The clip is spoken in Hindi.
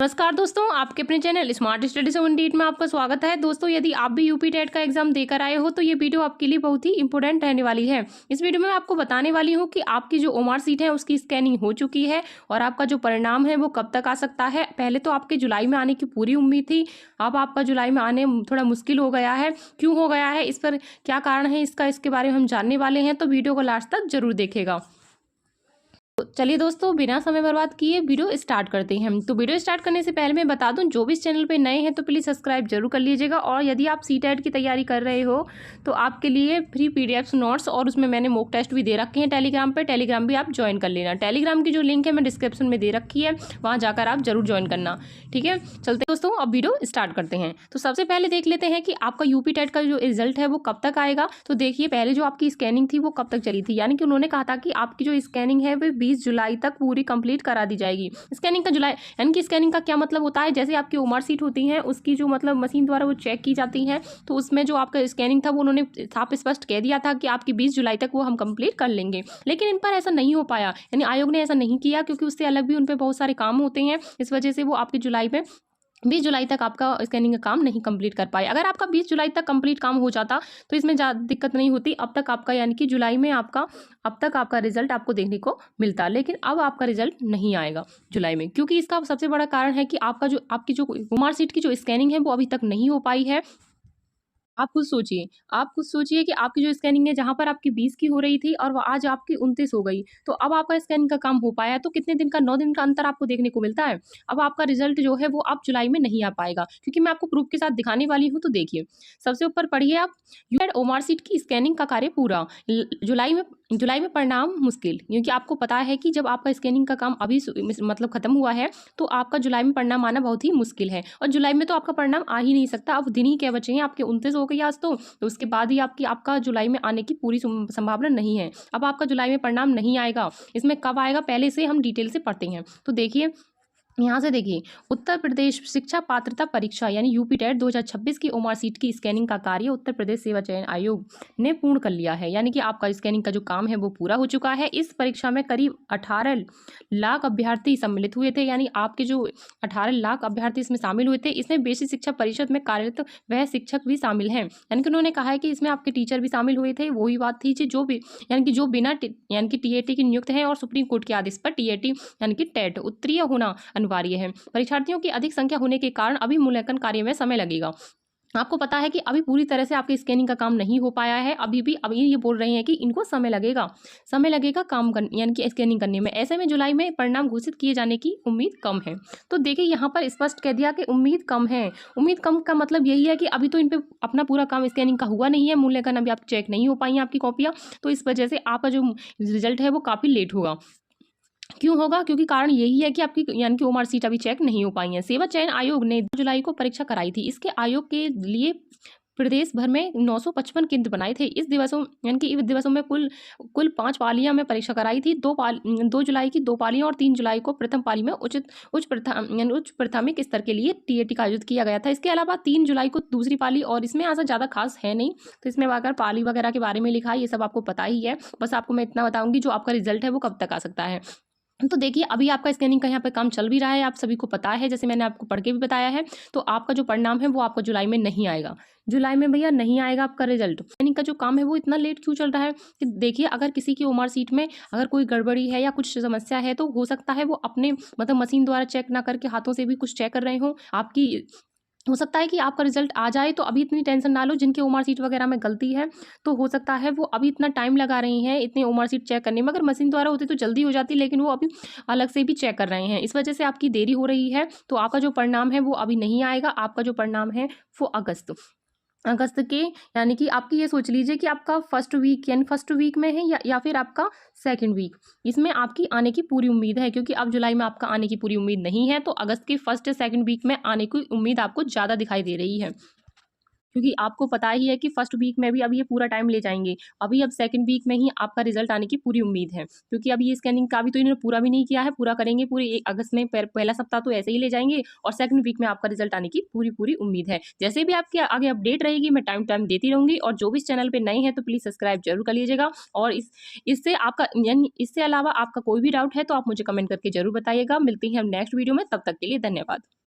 नमस्कार दोस्तों, आपके अपने चैनल स्मार्ट स्टडी 78 में आपका स्वागत है। दोस्तों, यदि आप भी यूपी टेट का एग्जाम देकर आए हो तो ये वीडियो आपके लिए बहुत ही इंपॉर्टेंट रहने वाली है। इस वीडियो में मैं आपको बताने वाली हूँ कि आपकी जो ओमार सीट है उसकी स्कैनिंग हो चुकी है और आपका जो परिणाम है वो कब तक आ सकता है। पहले तो आपके जुलाई में आने की पूरी उम्मीद थी, अब आपका जुलाई में आने थोड़ा मुश्किल हो गया है। क्यों हो गया है, इस पर क्या कारण है इसके बारे में हम जानने वाले हैं, तो वीडियो को लास्ट तक जरूर देखेगा। तो चलिए दोस्तों, बिना समय बर्बाद किए वीडियो स्टार्ट करते हैं। तो वीडियो स्टार्ट करने से पहले मैं बता दूं, जो भी इस चैनल पे नए हैं तो प्लीज़ सब्सक्राइब जरूर कर लीजिएगा। और यदि आप सीटेट की तैयारी कर रहे हो तो आपके लिए फ्री पीडीएफ नोट्स और उसमें मैंने मॉक टेस्ट भी दे रखे हैं टेलीग्राम पे। टेलीग्राम भी आप ज्वाइन कर लेना। टेलीग्राम की जो लिंक है मैं डिस्क्रिप्शन में दे रखी है, वहाँ जाकर आप जरूर ज्वाइन करना। ठीक है, चलते दोस्तों, अब वीडियो स्टार्ट करते हैं। तो सबसे पहले देख लेते हैं कि आपका यूपी टेट का जो रिजल्ट है वो कब तक आएगा। तो देखिए, पहले जो आपकी स्कैनिंग थी वो कब तक चली थी, यानी कि उन्होंने कहा था कि आपकी जो स्कैनिंग है वो 20 जुलाई तक पूरी कंप्लीट करा दी जाएगी। स्कैनिंग का जुलाई, यानी कि स्कैनिंग का क्या मतलब होता है, जैसे आपकी ओमार सीट होती है उसकी जो मतलब मशीन द्वारा वो चेक की जाती है, तो उसमें जो आपका स्कैनिंग था वो उन्होंने साफ स्पष्ट कह दिया था कि आपकी 20 जुलाई तक वो हम कंप्लीट कर लेंगे। लेकिन इन पर ऐसा नहीं हो पाया, यानी आयोग ने ऐसा नहीं किया, क्योंकि उससे अलग भी उन पर बहुत सारे काम होते हैं। इस वजह से वो आपके जुलाई में 20 जुलाई तक आपका स्कैनिंग का काम नहीं कंप्लीट कर पाए। अगर आपका 20 जुलाई तक कंप्लीट काम हो जाता तो इसमें ज़्यादा दिक्कत नहीं होती। अब तक आपका, यानी कि जुलाई में अब तक आपका रिजल्ट आपको देखने को मिलता, लेकिन अब आपका रिजल्ट नहीं आएगा जुलाई में, क्योंकि इसका सबसे बड़ा कारण है कि आपकी जो ओमार सीट की जो स्कैनिंग है वो अभी तक नहीं हो पाई है। आप खुद सोचिए कि आपकी जो स्कैनिंग है, जहाँ पर आपकी 20 की हो रही थी और वो आज आपकी 29 हो गई, तो अब आपका स्कैनिंग का काम हो पाया तो कितने दिन का, 9 दिन का अंतर आपको देखने को मिलता है। अब आपका रिजल्ट जो है वो अब जुलाई में नहीं आ पाएगा, क्योंकि मैं आपको प्रूफ के साथ दिखाने वाली हूँ। तो देखिए, सबसे ऊपर पढ़िए आप, यूएड ओमार सीट की स्कैनिंग का कार्य पूरा। जुलाई में परिणाम मुश्किल, क्योंकि आपको पता है कि जब आपका स्कैनिंग का काम अभी मतलब खत्म हुआ है तो आपका जुलाई में परिणाम आना बहुत ही मुश्किल है। और जुलाई में तो आपका परिणाम आ ही नहीं सकता। अब दिन ही क्या बचे हैं, आपके 29 हो गई आज, तो उसके बाद ही आपका जुलाई में आने की पूरी संभावना नहीं है। अब आपका जुलाई में परिणाम नहीं आएगा। इसमें कब आएगा, पहले से हम डिटेल से पढ़ते हैं। तो देखिए, यहाँ से देखिए, उत्तर प्रदेश शिक्षा पात्रता परीक्षा यानी यूपी टेट 2026 की ओमार सीट की स्कैनिंग का कार्य उत्तर प्रदेश सेवा चयन आयोग ने पूर्ण कर लिया है। यानी कि आपका स्कैनिंग का जो काम है वो पूरा हो चुका है। इस परीक्षा में करीब 18 लाख अभ्यर्थी सम्मिलित हुए थे, यानी आपके जो 18 लाख अभ्यर्थी इसमें शामिल हुए थे। इसमें बेसिक शिक्षा परिषद में कार्यरत वह शिक्षक भी शामिल हैं। यानी कि उन्होंने कहा है कि इसमें आपके टीचर भी शामिल हुए थे। वही बात थी यानी कि जो बिना यानी कि टीएटी की नियुक्त हैं और सुप्रीम कोर्ट के आदेश पर टीएटी यानी कि टेट उत्तीर्ण होना अनिवार्य है। परीक्षार्थियों की अधिक संख्या होने के कारण अभी मूल्यांकन कार्य में समय लगेगा। आपको पता है कि अभी पूरी तरह से आपकी स्कैनिंग का काम नहीं हो पाया है। अभी ये बोल रहे हैं कि इनको समय लगेगा काम यानी कि स्कैनिंग करने में। ऐसे में जुलाई में परिणाम घोषित किए जाने की उम्मीद कम है। तो देखिए, यहाँ पर स्पष्ट कह दिया कि उम्मीद कम है। उम्मीद कम का मतलब यही है कि अभी तो इन पे अपना पूरा काम स्कैनिंग का हुआ नहीं है, मूल्यांकन अभी आप चेक नहीं हो पाई हैं आपकी कॉपियाँ, तो इस वजह से आपका जो रिजल्ट है वो काफ़ी लेट होगा। क्यों होगा, क्योंकि कारण यही है कि आपकी यानी कि ओमार सीट अभी चेक नहीं हो पाई है। सेवा चयन आयोग ने 2 जुलाई को परीक्षा कराई थी। इसके आयोग के लिए प्रदेश भर में 955 केंद्र बनाए थे। इस दिवसों में कुल 5 पालियां में परीक्षा कराई थी। 2 जुलाई की 2 पालियां और 3 जुलाई को प्रथम पाली में उच्च प्राथमिक स्तर के लिए टीएटी का आयोजित किया गया था। इसके अलावा 3 जुलाई को दूसरी पाली, और इसमें ऐसा ज़्यादा खास है नहीं, तो इसमें अगर पाली वगैरह के बारे में लिखा है ये सब आपको पता ही है। बस आपको मैं इतना बताऊंगी, जो आपका रिजल्ट है वो कब तक आ सकता है। तो देखिए, अभी आपका स्कैनिंग का यहाँ पे काम चल भी रहा है, आप सभी को पता है, जैसे मैंने आपको पढ़ के भी बताया है। तो आपका जो परिणाम है वो आपका जुलाई में नहीं आएगा। जुलाई में भैया नहीं आएगा आपका रिजल्ट। स्कैनिंग का जो काम है वो इतना लेट क्यों चल रहा है कि देखिए, अगर किसी की ओमार सीट में अगर कोई गड़बड़ी है या कुछ समस्या है तो हो सकता है वो अपने मतलब मशीन द्वारा चेक ना करके हाथों से भी कुछ चेक कर रहे हो। हो सकता है कि आपका रिजल्ट आ जाए, तो अभी इतनी टेंशन ना लो। जिनके ओमार सीट वगैरह में गलती है तो हो सकता है वो अभी इतना टाइम लगा रही हैं इतने ओमार सीट चेक करने में। अगर मशीन द्वारा होती तो जल्दी हो जाती, लेकिन वो अभी अलग से भी चेक कर रहे हैं, इस वजह से आपकी देरी हो रही है। तो आपका जो परिणाम है वो अभी नहीं आएगा। आपका जो परिणाम है वो अगस्त के, यानी कि आपकी ये सोच लीजिए कि आपका फर्स्ट वीक में है या फिर आपका सेकंड वीक, इसमें आपकी आने की पूरी उम्मीद है। क्योंकि अब जुलाई में आपका आने की पूरी उम्मीद नहीं है, तो अगस्त के फर्स्ट या सेकंड वीक में आने की उम्मीद आपको ज़्यादा दिखाई दे रही है। क्योंकि आपको पता ही है कि फर्स्ट वीक में भी अब ये पूरा टाइम ले जाएंगे। अभी अब सेकंड वीक में ही आपका रिजल्ट आने की पूरी उम्मीद है, क्योंकि अभी ये स्कैनिंग का भी तो इन्होंने पूरा भी नहीं किया है। पूरा करेंगे पूरे 1 अगस्त में, पहला सप्ताह तो ऐसे ही ले जाएंगे और सेकंड वीक में आपका रिजल्ट आने की पूरी पूरी उम्मीद है। जैसे भी आपकी आगे अपडेट रहेगी मैं टाइम टाइम देती रहूंगी, और जो भी इस चैनल पे नए हैं तो प्लीज सब्सक्राइब जरूर कर लीजिएगा। और इससे आपका यानी इससे अलावा आपका कोई भी डाउट है तो आप मुझे कमेंट करके जरूर बताइएगा। मिलते हैं हम नेक्स्ट वीडियो में, तब तक के लिए धन्यवाद।